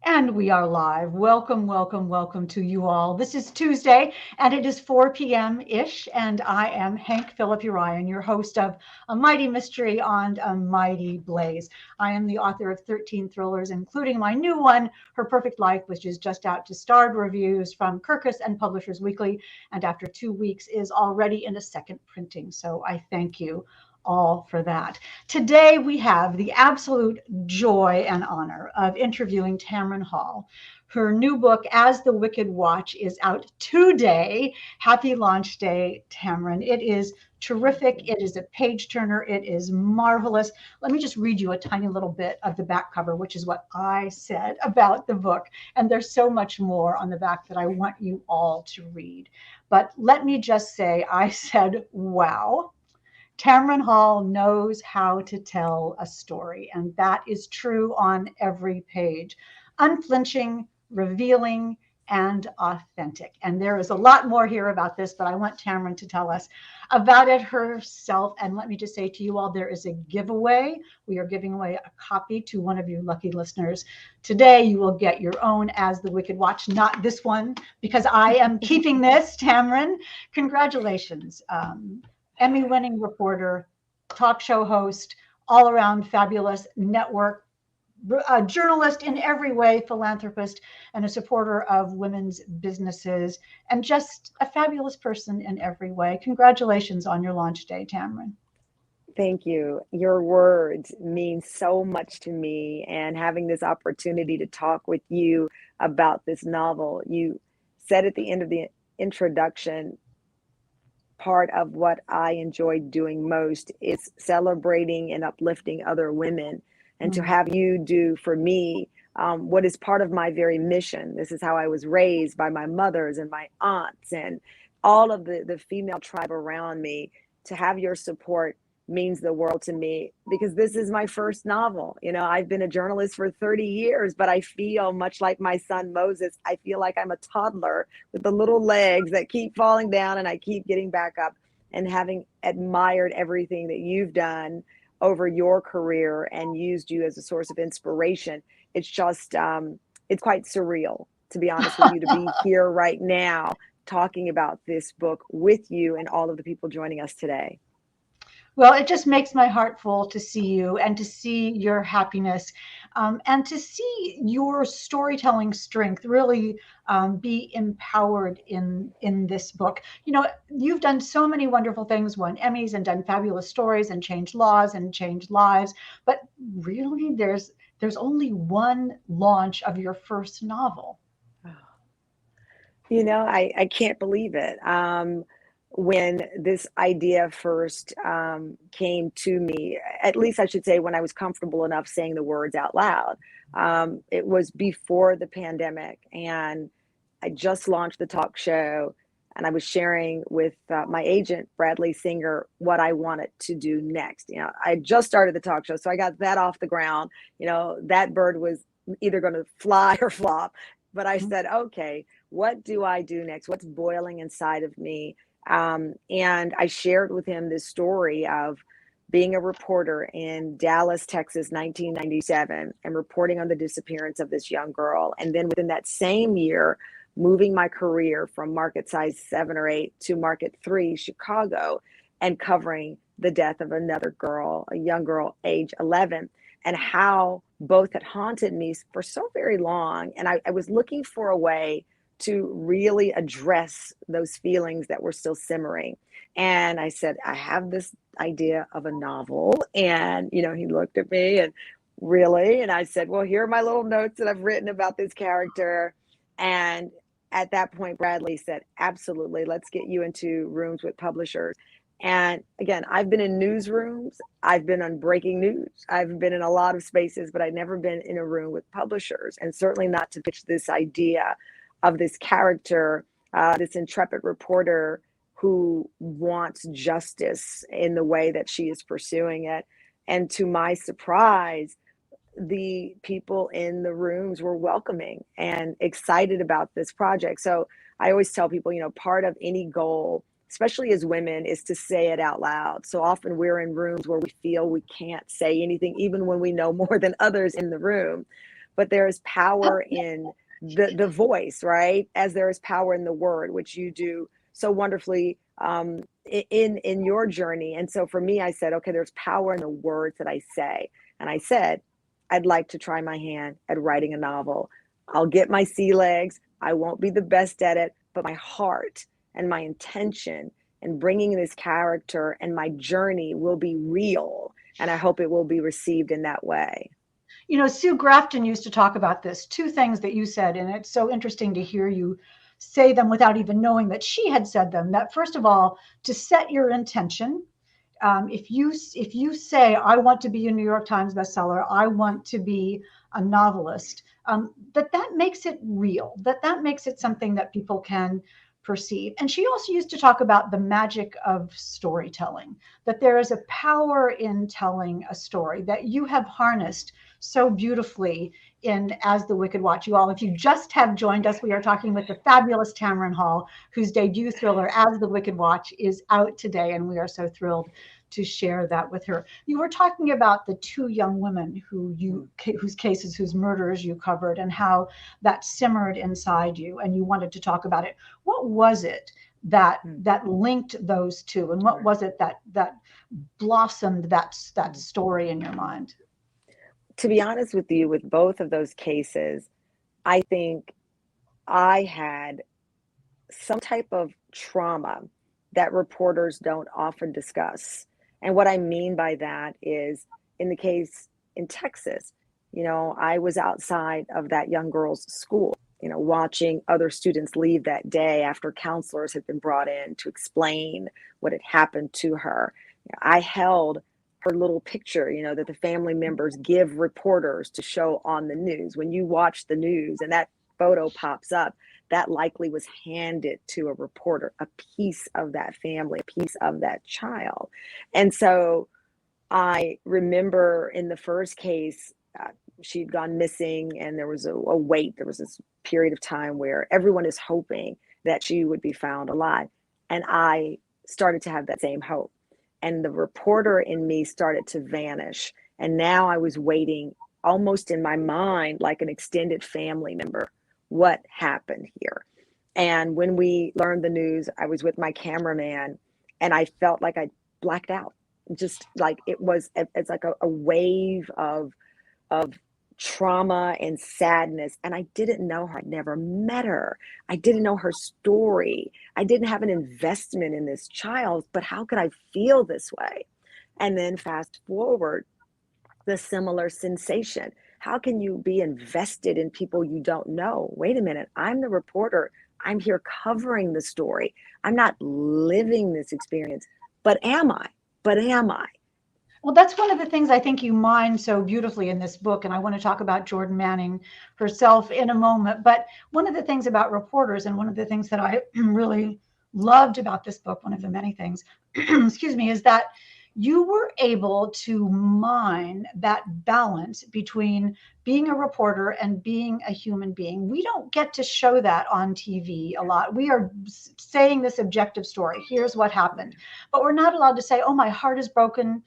And we are live. Welcome, welcome, welcome to you all. This is Tuesday and it is 4 p.m. ish. And I am Hank Phillippi Ryan, your host of A Mighty Mystery on a Mighty Blaze. I am the author of 13 thrillers, including my new one, Her Perfect Life, which is just out to starred reviews from Kirkus and Publishers Weekly. And after 2 weeks is already in a second printing. So I thank you all for that. Today, we have the absolute joy and honor of interviewing Tamron Hall. Her new book, As the Wicked Watch, is out today. Happy launch day, Tamron. It is terrific. It is a page turner. It is marvelous. Let me just read you a tiny little bit of the back cover, which is what I said about the book. And there's so much more on the back that I want you all to read. But let me just say, I said, wow. Tamron Hall knows how to tell a story, and that is true on every page. Unflinching, revealing, and authentic. And there is a lot more here about this, but I want Tamron to tell us about it herself. And let me just say to you all, there is a giveaway. We are giving away a copy to one of you lucky listeners. Today, you will get your own As the Wicked Watch, not this one, because I am keeping this, Tamron. Congratulations. Emmy-winning reporter, talk show host, all-around fabulous network, a journalist in every way, philanthropist, and a supporter of women's businesses, and just a fabulous person in every way. Congratulations on your launch day, Tamron. Thank you. Your words mean so much to me, and having this opportunity to talk with you about this novel. You said at the end of the introduction, part of what I enjoy doing most is celebrating and uplifting other women. And to have you do for me what is part of my very mission. This is how I was raised by my mothers and my aunts and all of the female tribe around me. To have your support means the world to me, because this is my first novel. You know, I've been a journalist for 30 years, but I feel much like my son Moses. I feel like I'm a toddler with the little legs that keep falling down and I keep getting back up. And having admired everything that you've done over your career and used you as a source of inspiration, it's just it's quite surreal, to be honest with you, to be here right now talking about this book with you and all of the people joining us today. Well, it just makes my heart full to see you and to see your happiness, and to see your storytelling strength really be empowered in this book. You know, you've done so many wonderful things, won Emmys and done fabulous stories and changed laws and changed lives. But really, there's only one launch of your first novel. You know, I can't believe it. When this idea first came to me, at least I should say when I was comfortable enough saying the words out loud, it was before the pandemic. And I just launched the talk show, and I was sharing with my agent, Bradley Singer, what I wanted to do next. You know, I just started the talk show, so I got that off the ground. You know, that bird was either going to fly or flop. But I said, okay, what do I do next? What's boiling inside of me? And I shared with him this story of being a reporter in Dallas, Texas, 1997, and reporting on the disappearance of this young girl. And then within that same year, moving my career from market size 7 or 8 to market 3, Chicago, and covering the death of another girl, a young girl, age 11, and how both had haunted me for so very long. And I was looking for a way to really address those feelings that were still simmering. And I said, I have this idea of a novel. And, you know, he looked at me and really, and I said, well, here are my little notes that I've written about this character. And at that point, Bradley said, absolutely, let's get you into rooms with publishers. And again, I've been in newsrooms, I've been on breaking news, I've been in a lot of spaces, but I'd never been in a room with publishers, and certainly not to pitch this idea of this character, this intrepid reporter who wants justice in the way that she is pursuing it. And to my surprise, the people in the rooms were welcoming and excited about this project. So I always tell people, you know, part of any goal, especially as women, is to say it out loud. So often we're in rooms where we feel we can't say anything, even when we know more than others in the room. but there is power in the voice, right? As there is power in the word, which you do so wonderfully in your journey. And so for me, I said, okay, there's power in the words that I say. And I said, I'd like to try my hand at writing a novel. I'll get my sea legs. I won't be the best at it, but my heart and my intention and bringing this character and my journey will be real. And I hope it will be received in that way. You know, Sue Grafton used to talk about this, two things that you said, and it's so interesting to hear you say them without even knowing that she had said them. That first of all, to set your intention. If you say, I want to be a New York Times bestseller, I want to be a novelist, that makes it real, that makes it something that people can perceive. And she also used to talk about the magic of storytelling, that there is a power in telling a story that you have harnessed so beautifully in As the Wicked Watch. You all, if you just have joined us, we are talking with the fabulous Tamron Hall, whose debut thriller, As the Wicked Watch, is out today, and we are so thrilled to share that with her. You were talking about the two young women whose cases, whose murders you covered, and how that simmered inside you, and you wanted to talk about it. What was it that linked those two, and what was it that blossomed that story in your mind? To be honest with you, with both of those cases, I think I had some type of trauma that reporters don't often discuss. And what I mean by that is, in the case in Texas, I was outside of that young girl's school, watching other students leave that day after counselors had been brought in to explain what had happened to her. I held her little picture, that the family members give reporters to show on the news. When you watch the news and that photo pops up, that likely was handed to a reporter, a piece of that family, a piece of that child. And so I remember in the first case, she'd gone missing, and there was a wait. There was this period of time where everyone is hoping that she would be found alive. And I started to have that same hope. And the reporter in me started to vanish. And now I was waiting almost in my mind like an extended family member. What happened here? And when we learned the news, I was with my cameraman, and I felt like I blacked out. Just like it's like a wave of trauma and sadness. And I didn't know her. I'd never met her. I didn't know her story. I didn't have an investment in this child, but how could I feel this way? And then fast forward, the similar sensation. How can you be invested in people you don't know? Wait a minute, I'm the reporter. I'm here covering the story. I'm not living this experience, but am I? Well, that's one of the things I think you mine so beautifully in this book. And I want to talk about Jordan Manning herself in a moment. But one of the things about reporters, and one of the things that I really loved about this book, one of the many things, excuse me, is that you were able to mine that balance between being a reporter and being a human being. We don't get to show that on TV a lot. We are saying this objective story. Here's what happened. But we're not allowed to say, oh, my heart is broken.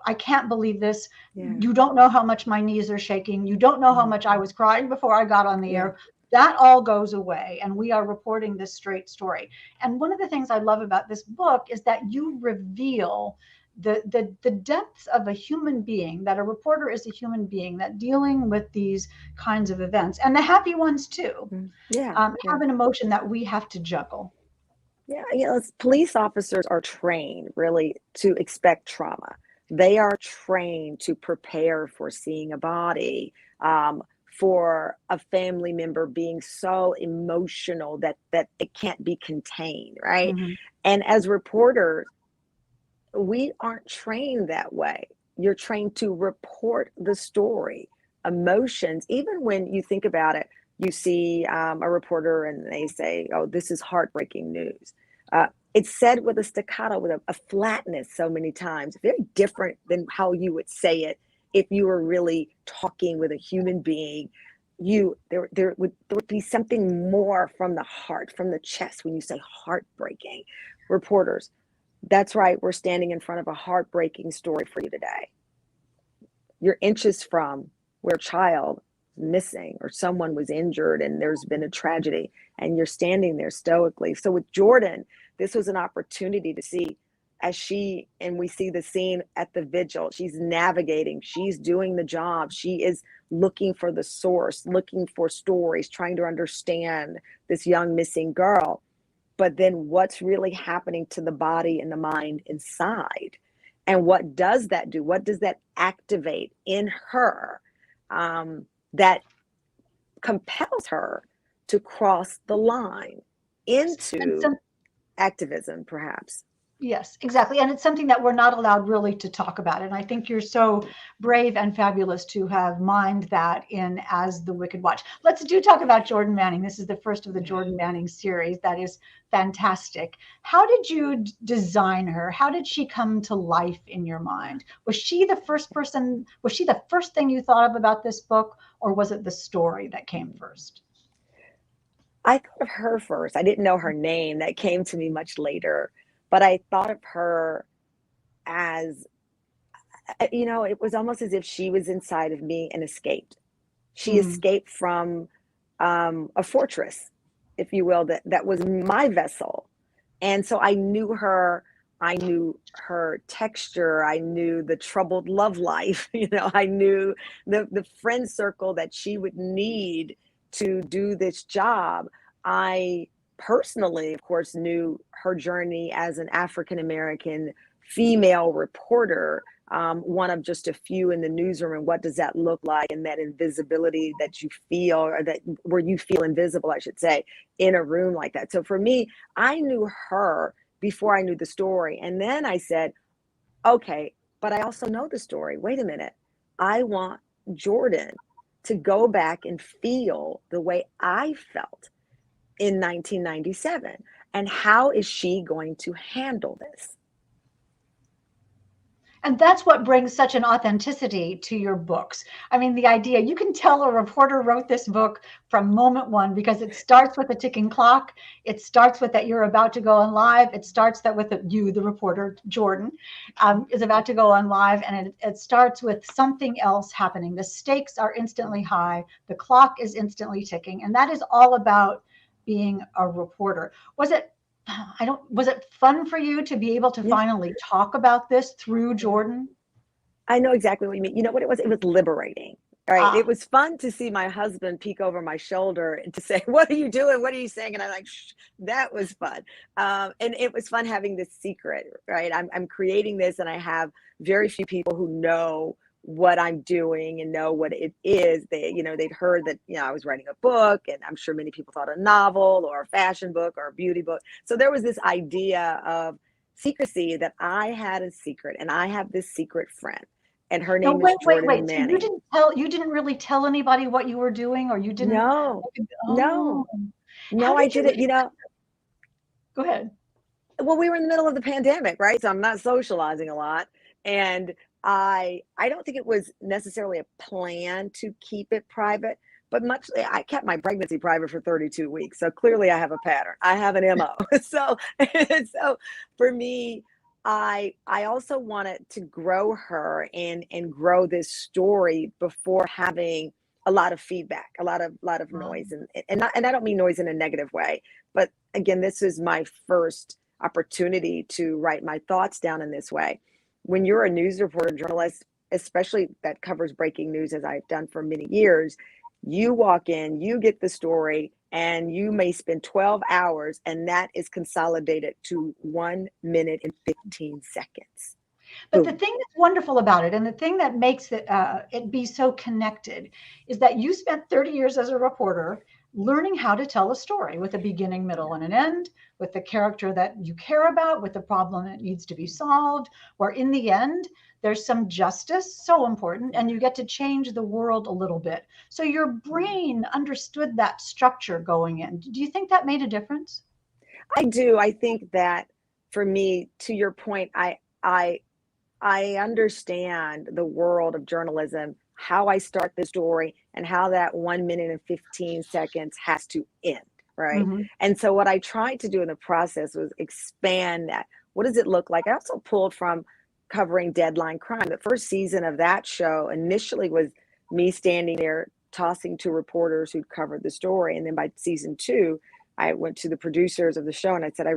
I can't believe this. Yeah. You don't know how much my knees are shaking. You don't know how much I was crying before I got on the air. That all goes away, and we are reporting this straight story. And one of the things I love about this book is that you reveal the depths of a human being, that a reporter is a human being, that dealing with these kinds of events, and the happy ones too, have an emotion that we have to juggle. Yeah, police officers are trained really to expect trauma. They are trained to prepare for seeing a body, for a family member being so emotional that it can't be contained, right? Mm-hmm. And as reporters, we aren't trained that way. You're trained to report the story, emotions. Even when you think about it, you see a reporter and they say, oh, this is heartbreaking news. It's said with a staccato, with a flatness so many times, very different than how you would say it if you were really talking with a human being. There would be something more from the heart, from the chest when you say heartbreaking. Reporters, that's right, we're standing in front of a heartbreaking story for you today. You're inches from where a child missing or someone was injured and there's been a tragedy, and you're standing there stoically. So with Jordan, this was an opportunity to see, as she, and we see the scene at the vigil, she's navigating, she's doing the job, she is looking for the source, looking for stories, trying to understand this young missing girl. But then what's really happening to the body and the mind inside? And what does that do? What does that activate in her, that compels her to cross the line into activism, perhaps? Yes, exactly. And it's something that we're not allowed really to talk about. And I think you're so brave and fabulous to have mined that in As the Wicked Watch. Let's talk about Jordan Manning. This is the first of the Jordan Manning series. That is fantastic. How did you design her? How did she come to life in your mind? Was she the first person? Was she the first thing you thought of about this book, or was it the story that came first? I thought of her first. I didn't know her name. That came to me much later. But I thought of her as, it was almost as if she was inside of me and escaped. She escaped from a fortress, if you will, that was my vessel. And so I knew her. I knew her texture. I knew the troubled love life. I knew the friend circle that she would need to do this job. I personally, of course, knew her journey as an African-American female reporter, one of just a few in the newsroom, and what does that look like, and that invisibility that you feel, or that where you feel invisible, I should say, in a room like that. So for me, I knew her before I knew the story. And then I said, okay, but I also know the story. Wait a minute. I want Jordan to go back and feel the way I felt in 1997. And how is she going to handle this? And that's what brings such an authenticity to your books. I mean, the idea, you can tell a reporter wrote this book from moment one, because it starts with a ticking clock. It starts with that you're about to go on live. It starts that with you, the reporter, Jordan, is about to go on live. And it starts with something else happening. The stakes are instantly high. The clock is instantly ticking. And that is all about being a reporter. Was it fun for you to be able to finally talk about this through Jordan? I know exactly what you mean. You know what it was? It was liberating, right? It was fun to see my husband peek over my shoulder and to say, "What are you doing? What are you saying?" And I'm like, "Shh." That was fun. And it was fun having this secret, right? I'm creating this, and I have very few people who know what I'm doing and know what it is. They'd heard that, I was writing a book, and I'm sure many people thought a novel or a fashion book or a beauty book. So there was this idea of secrecy, that I had a secret, and I have this secret friend, and her No, name is Jordan wait. So Manning. you didn't really tell anybody what you were doing, or you didn't? No, Oh, no, how no, I did you didn't. make? Go ahead. Well, we were in the middle of the pandemic, right? So I'm not socializing a lot. And I don't think it was necessarily a plan to keep it private, but I kept my pregnancy private for 32 weeks. So clearly I have a pattern. I have an MO. So so for me, I also wanted to grow her and grow this story before having a lot of feedback, a lot of noise, and I don't mean noise in a negative way, but again, this is my first opportunity to write my thoughts down in this way. When you're a news reporter, journalist, especially that covers breaking news, as I've done for many years, you walk in, you get the story, and you may spend 12 hours, and that is consolidated to 1 minute and 15 seconds. But the Boom. thing that's wonderful about it, and the thing that makes it be so connected, is that you spent 30 years as a reporter learning how to tell a story with a beginning, middle, and an end, with the character that you care about, with the problem that needs to be solved, where in the end, there's some justice, so important, and you get to change the world a little bit. So your brain understood that structure going in. Do you think that made a difference? I do. I think that for me, to your point, I I understand the world of journalism, how I start the story, and how that 1 minute and 15 seconds has to end, right? Mm-hmm. And so, what I tried to do in the process was expand that. What does it look like? I also pulled from covering Deadline Crime. The first season of that show initially was me standing there tossing to reporters who'd covered the story. And then by season 2, I went to the producers of the show and I said, I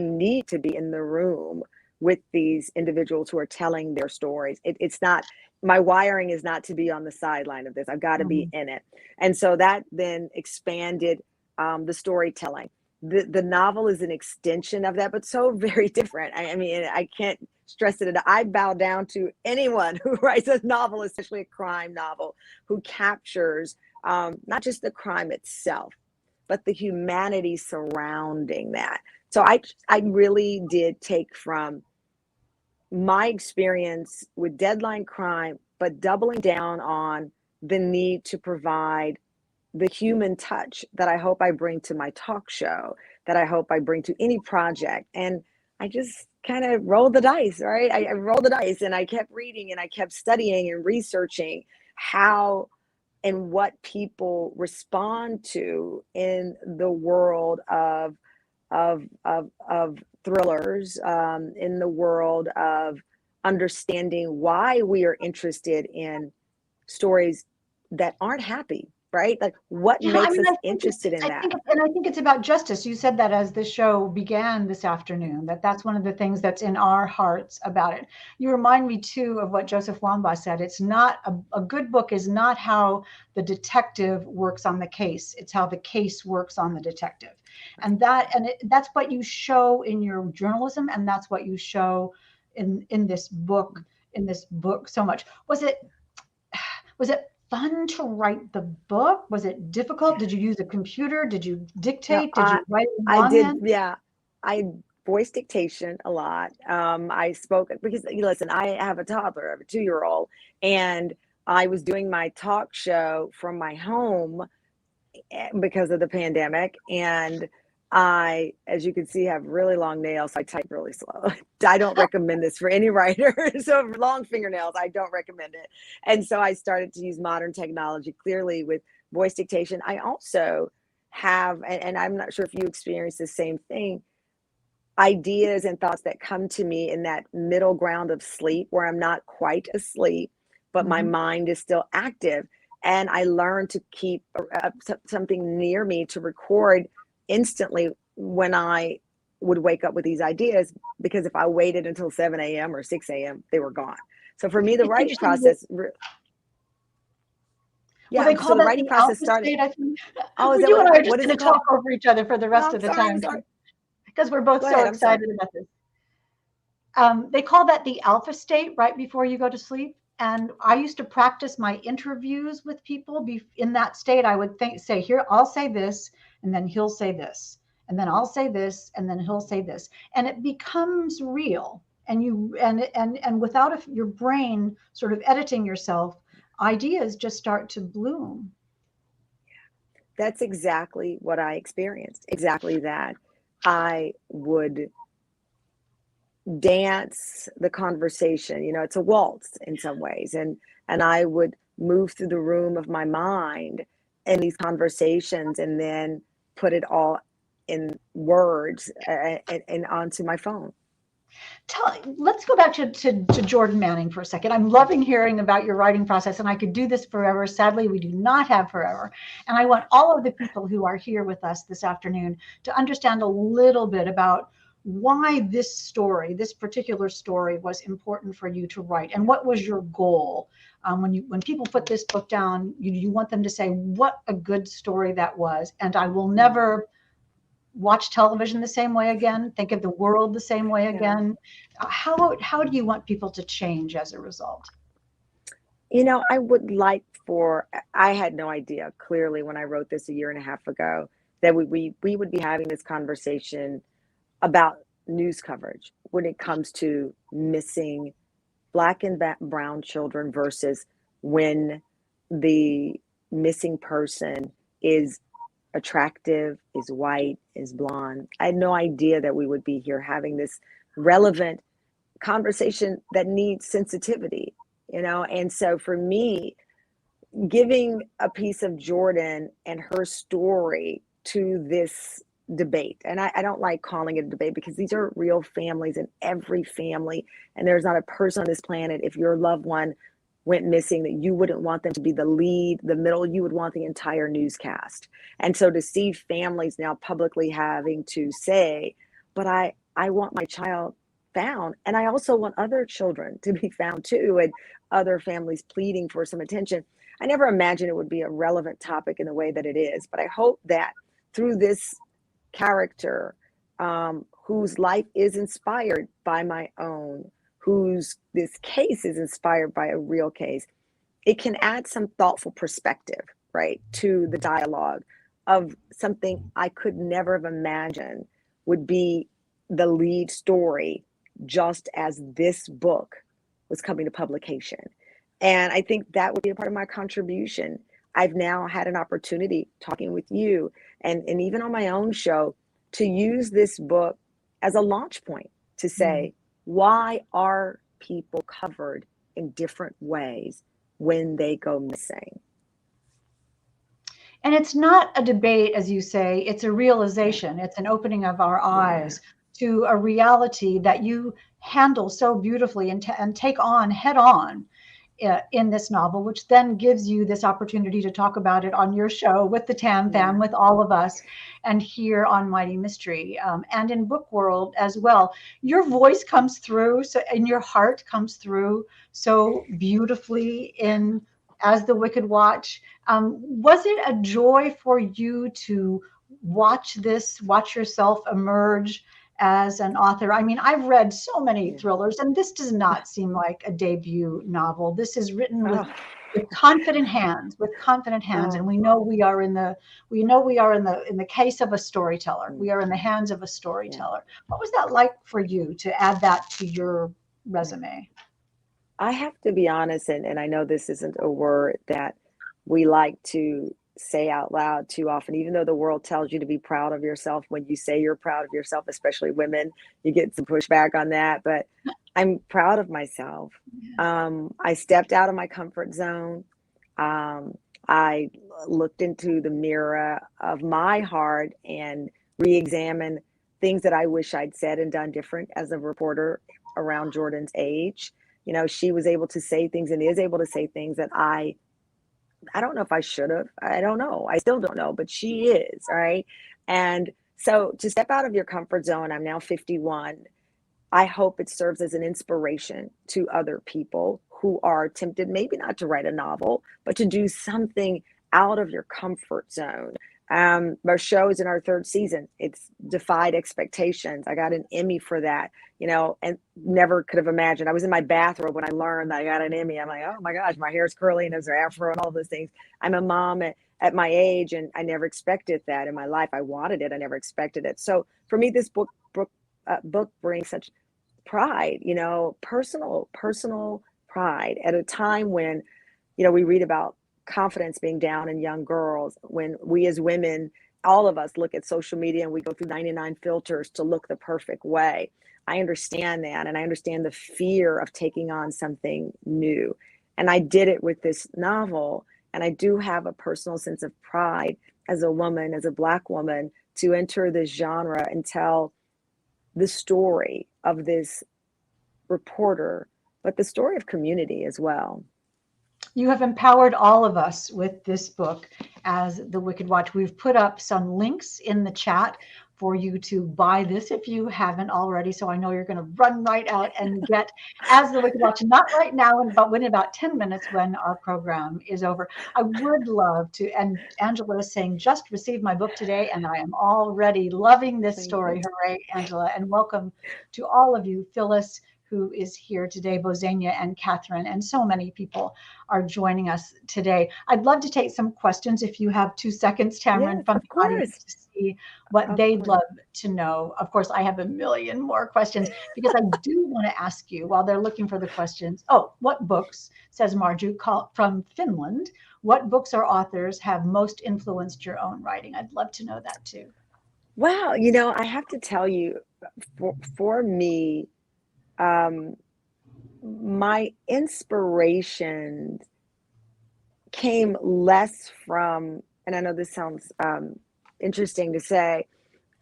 need to be in the room with these individuals who are telling their stories. It's not, my wiring is not to be on the sideline of this. I've got to be in it. And so that then expanded the storytelling. The novel is an extension of that, but so very different. I mean, I can't stress it enough. I bow down to anyone who writes a novel, especially a crime novel, who captures not just the crime itself, but the humanity surrounding that. So I really did take from my experience with deadline crime, but doubling down on the need to provide the human touch that I hope I bring to my talk show, that I hope I bring to any project. And I just kind of rolled the dice, right? I rolled the dice and I kept reading and I kept studying and researching how and what people respond to in the world of thrillers, in the world of understanding why we are interested in stories that aren't happy, right? Like what makes us interested in that? I think it's about justice. You said that as the show began this afternoon, that's one of the things that's in our hearts about it. You remind me too of what Joseph Wambaugh said. It's not a good book is not how the detective works on the case. It's how the case works on the detective. And that's what you show in your journalism, and that's what you show in this book so much. Was it fun to write the book? Was it difficult? Did you use a computer? Did you dictate? Did you write it longhand? Yeah. I voice dictation a lot. I spoke because listen, I have a toddler, I have a 2-year-old, and I was doing my talk show from my home because of the pandemic. And I, as you can see, have really long nails. So I type really slow. I don't recommend this for any writer. So long fingernails, I don't recommend it. And so I started to use modern technology, clearly with voice dictation. I also have, and I'm not sure if you experience the same thing, ideas and thoughts that come to me in that middle ground of sleep where I'm not quite asleep, but my mind is still active. And I learned to keep something near me to record instantly when I would wake up with these ideas, because if I waited until 7 a.m. or 6 a.m., they were gone. So for me, the writing process, well, they call that the alpha state, I think. Oh, you and I are just going to talk over each other for the rest of the time because we're both so excited about this. They call that the alpha state right before you go to sleep. And I used to practice my interviews with people in that state. I would say, here, I'll say this, and then he'll say this, and then I'll say this, and then he'll say this. And it becomes real. And without your brain sort of editing yourself, ideas just start to bloom. That's exactly what I experienced. Exactly that. I would dance the conversation, it's a waltz in some ways, and I would move through the room of my mind in these conversations and then put it all in words and onto my phone. Let's go back to Jordan Manning for a second. I'm loving hearing about your writing process, and I could do this forever. Sadly, we do not have forever. And I want all of the people who are here with us this afternoon to understand a little bit about why this particular story was important for you to write, and what was your goal. When people put this book down, you want them to say what a good story that was, and I will never watch television the same way again, think of the world the same way again. How do you want people to change as a result? I would I had no idea clearly when I wrote this a year and a half ago that we would be having this conversation about news coverage when it comes to missing Black and brown children versus when the missing person is attractive, is white, is blonde. I had no idea that we would be here having this relevant conversation that needs sensitivity, And so for me, giving a piece of Jordan and her story to this debate, and I don't like calling it a debate because these are real families in every family, and there's not a person on this planet, if your loved one went missing, that you wouldn't want them to be the lead, the middle, you would want the entire newscast. And so to see families now publicly having to say, but I want my child found, and I also want other children to be found too, and other families pleading for some attention. I never imagined it would be a relevant topic in the way that it is, but I hope that through this character, whose life is inspired by my own, whose this case is inspired by a real case, it can add some thoughtful perspective, right, to the dialogue of something I could never have imagined would be the lead story just as this book was coming to publication. And I think that would be a part of my contribution. I've now had an opportunity talking with you and even on my own show to use this book as a launch point to say, why are people covered in different ways when they go missing? And it's not a debate, as you say, it's a realization. It's an opening of our eyes to a reality that you handle so beautifully and take on head on in this novel, which then gives you this opportunity to talk about it on your show with the Tam Fam, with all of us, and here on Mighty Mystery, and in Book World as well. Your voice comes through, so, and your heart comes through so beautifully in As the Wicked Watch. Was it a joy for you to watch yourself emerge as an author? I mean, I've read so many thrillers, and this does not seem like a debut novel. This is written with confident hands, and we know we are in the case of a storyteller. We are in the hands of a storyteller. What was that like for you to add that to your resume? I have to be honest, and I know this isn't a word that we like to say out loud too often, even though the world tells you to be proud of yourself. When you say you're proud of yourself, especially women, you get some pushback on that, but I'm proud of myself. I stepped out of my comfort zone. I looked into the mirror of my heart and re-examined things that I wish I'd said and done different as a reporter around Jordan's age. You know, she was able to say things and is able to say things that I don't know if I should have. I don't know. I still don't know, but she is, right? And so to step out of your comfort zone, I'm now 51. I hope it serves as an inspiration to other people who are tempted, maybe not to write a novel, but to do something out of your comfort zone. Our show is in our third season. It's defied expectations. I got an Emmy for that, you know, and never could have imagined. I was in my bathrobe when I learned that I got an Emmy. I'm like, oh my gosh, my hair's curly and there's an afro and all those things. I'm a mom at my age, and I never expected that in my life. I wanted it. I never expected it. So for me, this book brings such pride, you know, personal pride at a time when, you know, we read about confidence being down in young girls, when we as women, all of us look at social media and we go through 99 filters to look the perfect way. I understand that, and I understand the fear of taking on something new. And I did it with this novel, and I do have a personal sense of pride as a woman, as a Black woman, to enter this genre and tell the story of this reporter, but the story of community as well. You have empowered all of us with this book, As the Wicked Watch. We've put up some links in the chat for you to buy this if you haven't already. So I know you're going to run right out and get As the Wicked Watch, not right now, but in about 10 minutes when our program is over. I would love to, and Angela is saying, just received my book today and I am already loving this story. Hooray, Angela. And welcome to all of you, Phyllis, who is here today, Bozania and Catherine, and so many people are joining us today. I'd love to take some questions if you have 2 seconds, Tamron, from the audience to see what they'd love to know. Of course, I have a million more questions because I do want to ask you while they're looking for the questions. Oh, what books, says Marju from Finland, what books or authors have most influenced your own writing? I'd love to know that too. Wow, you know, I have to tell you, for me, my inspiration came less from, and I know this sounds interesting to say,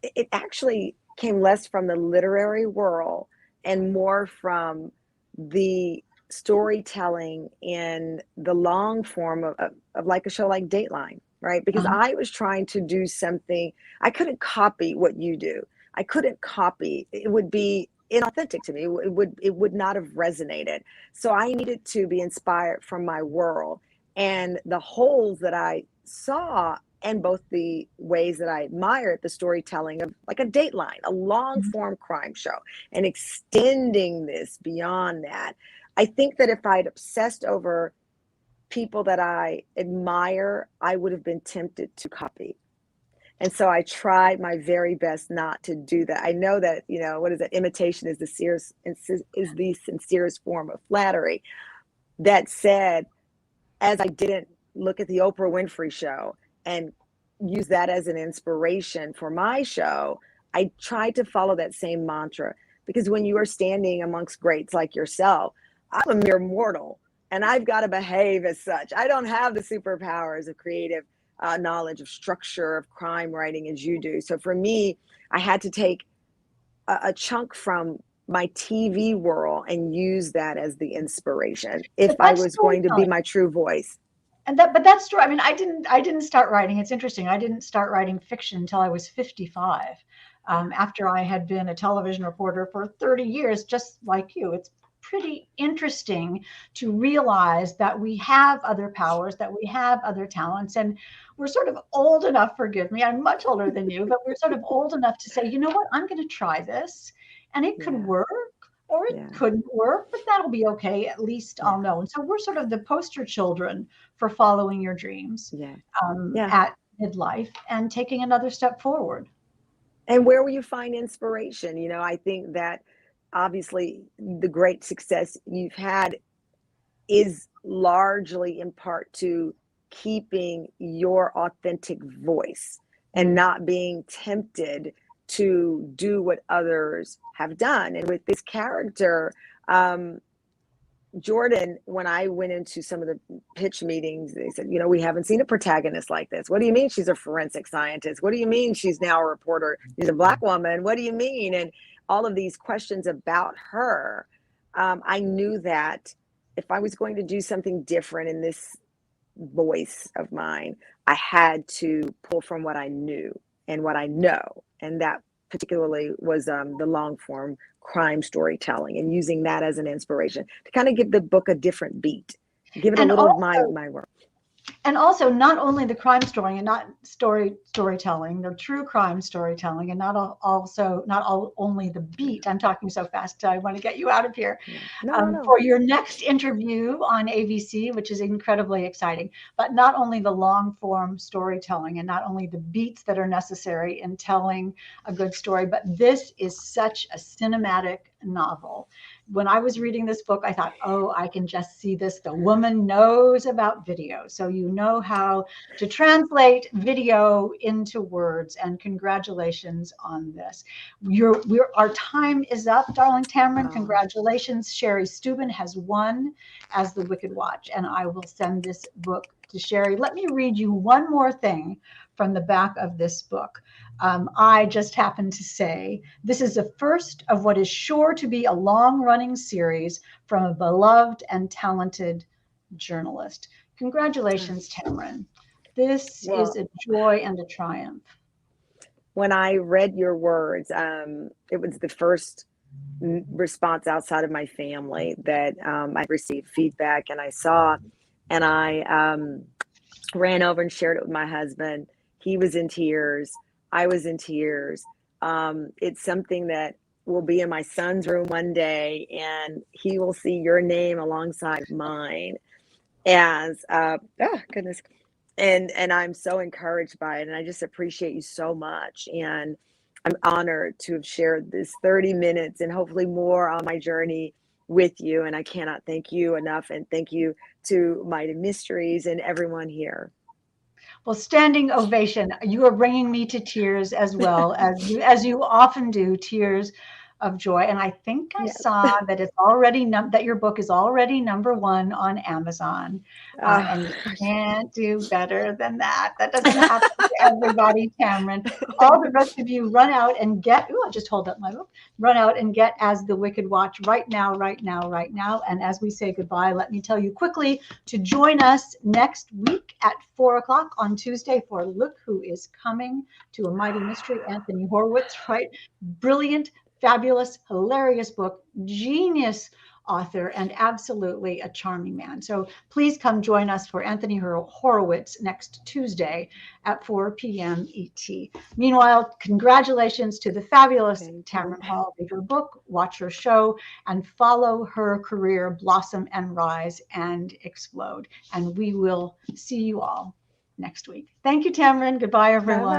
it actually came less from the literary world and more from the storytelling in the long form of like a show like Dateline, right? Because Uh-huh. I was trying to do something, I couldn't copy what you do. I couldn't copy. It would be inauthentic to me. It would not have resonated. So I needed to be inspired from my world and the holes that I saw, and both the ways that I admired the storytelling of like a Dateline, a long Mhm. form crime show, and extending this beyond that. I think that if I'd obsessed over people that I admire, I would have been tempted to copy. And so I tried my very best not to do that. I know that, what is it? Imitation is the sincerest form of flattery. That said, as I didn't look at the Oprah Winfrey show and use that as an inspiration for my show, I tried to follow that same mantra, because when you are standing amongst greats like yourself, I'm a mere mortal and I've got to behave as such. I don't have the superpowers of creative knowledge of structure of crime writing as you do. So for me, I had to take a chunk from my TV world and use that as the inspiration if But I that's was going to be storytelling. my true voice. But that's true. I mean, I didn't start writing. It's interesting. I didn't start writing fiction until I was 55. After I had been a television reporter for 30 years, just like you. It's pretty interesting to realize that we have other powers, that we have other talents, and we're sort of old enough, forgive me, I'm much older than you, but we're sort of old enough to say, you know what, I'm going to try this, and it could Yeah, work or it yeah, couldn't work, but that'll be okay. At least I'll yeah, know. And so we're sort of the poster children for following your dreams yeah, yeah. at midlife and taking another step forward. And where will you find inspiration? I think that obviously the great success you've had is largely in part to keeping your authentic voice and Mm. not being tempted to do what others have done. And with this character, um, Jordan, when I went into some of the pitch meetings, they said, we haven't seen a protagonist like this. What do you mean she's a forensic scientist? What do you mean she's now a reporter? She's a Black woman. What do you mean? And all of these questions about her. I knew that if I was going to do something different in this voice of mine, I had to pull from what I knew and what I know. And that particularly was the long form crime storytelling, and using that as an inspiration to kind of give the book a different beat, give it a And little of my also, work. and also not only the crime story and not storytelling, the true crime storytelling, and not all only the Yeah, beat. I'm talking so fast, I want to get you out of here. yeah. No, no, no. For your next interview on ABC, which is incredibly exciting, but not only the long form storytelling and not only the beats that are necessary in telling a good story, but this is such a cinematic novel. When I was reading this book, I thought, oh, I can just see this. The woman knows about video. So you know how to translate video into words. And congratulations on this. Our time is up, darling Tamron. Oh, Congratulations. Sherry Steuben has won as the Wicked Watch. And I will send this book to Sherry. Let me read you one more thing from the back of this book. I just happened to say, this is the first of what is sure to be a long running series from a beloved and talented journalist. Congratulations, Tamron. This is well, a joy and a triumph. when I read your words, it was the first response outside of my family that I received feedback, and I saw, and I ran over and shared it with my husband. He was in tears. I was in tears. It's something that will be in my son's room one day, and he will see your name alongside mine as oh goodness, and I'm so encouraged by it, and I just appreciate you so much, and I'm honored to have shared this 30 minutes and hopefully more on my journey with you. And I cannot thank you enough, and thank you to Mighty Mysteries and everyone here. Well, standing ovation. You are bringing me to tears as well as you often do. Tears of joy. And I think I Yes. saw that it's already that your book is already #1 on Amazon. And you can't do better than that. That doesn't happen to everybody, Tamron. All the rest of you run out and get, I just hold up my book. Run out and get As the Wicked Watch right now, right now, right now. And as we say goodbye, let me tell you quickly to join us next week at 4 o'clock on Tuesday for Look Who Is Coming to a Mighty Mystery. Anthony Horowitz, right? Brilliant, fabulous, hilarious book, genius author, and absolutely a charming man. So please come join us for Anthony Horowitz next Tuesday at 4 p.m. ET. Meanwhile, congratulations to the fabulous Tamron Hall. Read her book, watch her show, and follow her career blossom and rise and explode. And we will see you all next week. Thank you, Tamron. Goodbye, everyone.